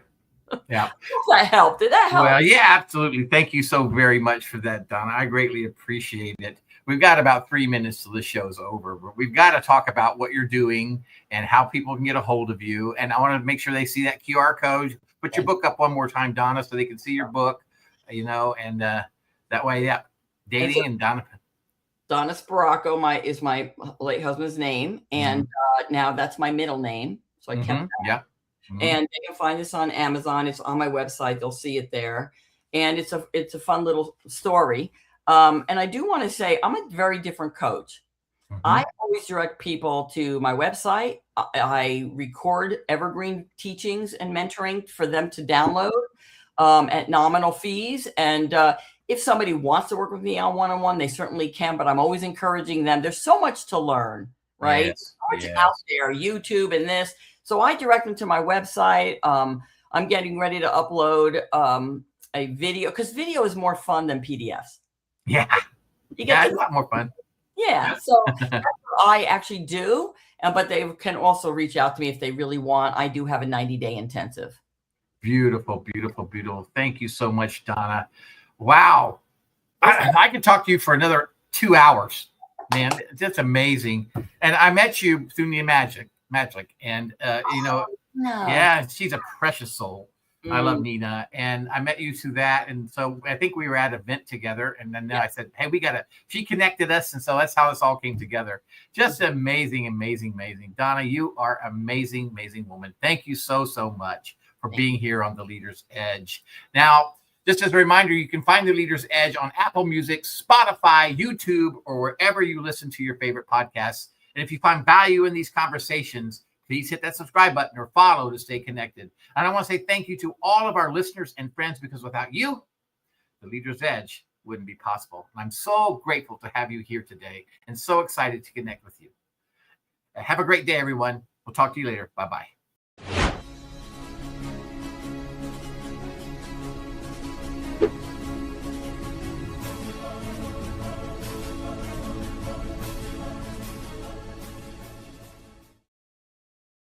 Yeah. That helped. Did that help? Well, yeah, absolutely. Thank you so very much for that, Donna. I greatly appreciate it. We've got about 3 minutes till the show's over, but we've got to talk about what you're doing and how people can get a hold of you. And I want to make sure they see that QR code. Put your book up one more time, Donna, so they can see your book, and that way, dating and Donna. Donna Sparacco is my late husband's name, and now that's my middle name. So I kept that. Yeah. And they can find this on Amazon. It's on my website. They'll see it there, and it's a fun little story. And I do want to say I'm a very different coach. I always direct people to my website. I record evergreen teachings and mentoring for them to download at nominal fees. And if somebody wants to work with me on one-on-one, they certainly can, but I'm always encouraging them. There's so much to learn, right? Yes, So much out there, YouTube and this. So I direct them to my website. I'm getting ready to upload a video, because video is more fun than PDFs. Yeah. It's a lot more fun. Yeah. So that's what I actually do. But they can also reach out to me if they really want. I do have a 90-day intensive. Beautiful, beautiful, beautiful. Thank you so much, Donna. Wow. I could talk to you for another 2 hours, man. That's amazing. And I met you through the magic. And, yeah, she's a precious soul. I love Nina. And I met you through that. And so I think we were at an event together. And then I said, hey, she connected us. And so that's how this all came together. Just amazing, amazing, amazing. Donna, you are amazing, amazing woman. Thank you so, so much for being here on The Leader's Edge. Now, just as a reminder, you can find The Leader's Edge on Apple Music, Spotify, YouTube, or wherever you listen to your favorite podcasts. And if you find value in these conversations, please hit that subscribe button or follow to stay connected. And I want to say thank you to all of our listeners and friends, because without you, The Leader's Edge wouldn't be possible. And I'm so grateful to have you here today and so excited to connect with you. Have a great day, everyone. We'll talk to you later. Bye-bye.